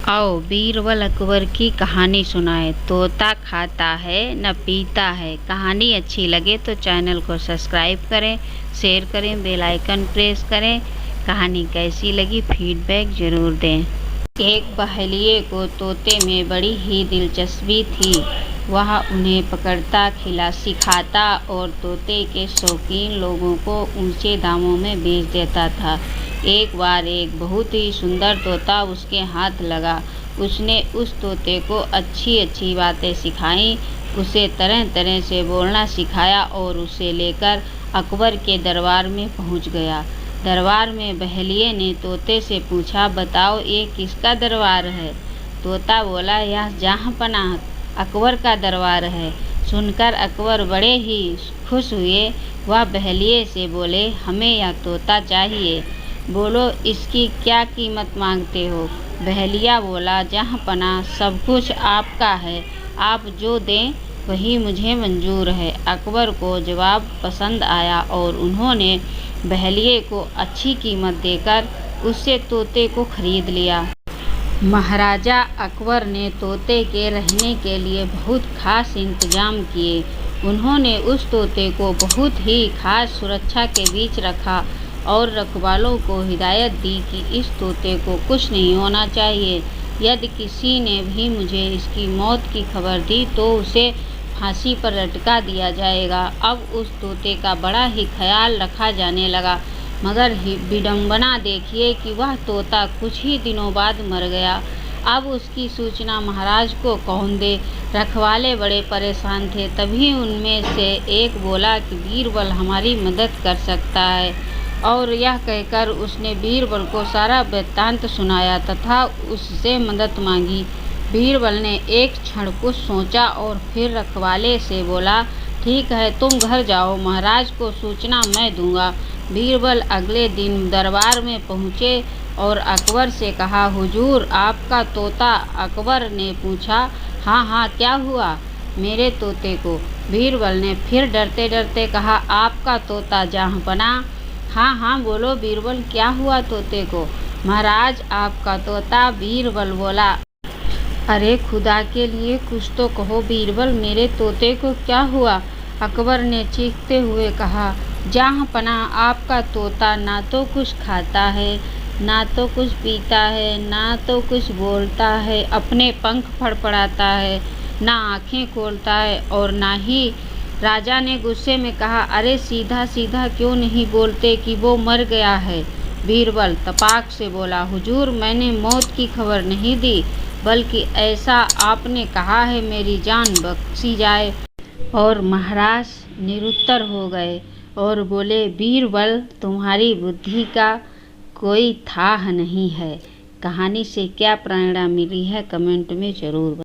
आओ बीरबल अकबर की कहानी सुनाए। तोता खाता है न पीता है। कहानी अच्छी लगे तो चैनल को सब्सक्राइब करें, शेयर करें, बेल आइकन प्रेस करें। कहानी कैसी लगी फीडबैक ज़रूर दें। एक बहेलिए को तोते में बड़ी ही दिलचस्पी थी। वह उन्हें पकड़ता, सिखाता और तोते के शौकीन लोगों को ऊंचे दामों में बेच देता था। एक बार एक बहुत ही सुंदर तोता उसके हाथ लगा। उसने उस तोते को अच्छी अच्छी बातें सिखाईं, उसे तरह तरह से बोलना सिखाया और उसे लेकर अकबर के दरबार में पहुंच गया। दरबार में बहेलिए ने तोते से पूछा, बताओ ये किसका दरबार है? तोता बोला, यह जहाँपनाह अकबर का दरबार है। सुनकर अकबर बड़े ही खुश हुए। वह बहेलिए से बोले, हमें यह तोता चाहिए, बोलो इसकी क्या कीमत मांगते हो? बहेलिया बोला, जहाँपनाह सब कुछ आपका है, आप जो दें वही मुझे मंजूर है। अकबर को जवाब पसंद आया और उन्होंने बहेलिए को अच्छी कीमत देकर उससे तोते को खरीद लिया। महाराजा अकबर ने तोते के रहने के लिए बहुत खास इंतजाम किए। उन्होंने उस तोते को बहुत ही खास सुरक्षा के बीच रखा और रखवालों को हिदायत दी कि इस तोते को कुछ नहीं होना चाहिए। यदि किसी ने भी मुझे इसकी मौत की खबर दी तो उसे फांसी पर लटका दिया जाएगा। अब उस तोते का बड़ा ही ख्याल रखा जाने लगा, मगर विडंबना देखिए कि वह तोता कुछ ही दिनों बाद मर गया। अब उसकी सूचना महाराज को कौन दे? रखवाले बड़े परेशान थे। तभी उनमें से एक बोला कि बीरबल हमारी मदद कर सकता है, और यह कहकर उसने बीरबल को सारा वृत्तांत सुनाया तथा उससे मदद मांगी। बीरबल ने एक क्षण कुछ सोचा और फिर रखवाले से बोला, ठीक है, तुम घर जाओ, महाराज को सूचना मैं दूंगा। बीरबल अगले दिन दरबार में पहुँचे और अकबर से कहा, हुजूर आपका तोता। अकबर ने पूछा, हाँ हाँ, क्या हुआ मेरे तोते को? बीरबल ने फिर डरते डरते कहा, आपका तोता जहाँपनाह। हाँ हाँ बोलो बीरबल, क्या हुआ तोते को? महाराज आपका तोता। बीरबल बोला, अरे खुदा के लिए कुछ तो कहो बीरबल, मेरे तोते को क्या हुआ? अकबर ने चीखते हुए कहा, जहाँपनाह आपका तोता ना तो कुछ खाता है, ना तो कुछ पीता है, ना तो कुछ बोलता है, अपने पंख फड़फड़ाता है, ना आँखें खोलता है और ना ही। राजा ने गुस्से में कहा, अरे सीधा सीधा क्यों नहीं बोलते कि वो मर गया है? बीरबल तपाक से बोला, हुजूर मैंने मौत की खबर नहीं दी, बल्कि ऐसा आपने कहा है मेरी जान बख्शी जाए। और महाराज निरुत्तर हो गए और बोले, बीरबल तुम्हारी बुद्धि का कोई थाह नहीं है। कहानी से क्या प्रेरणा मिली है कमेंट में ज़रूर बताएं।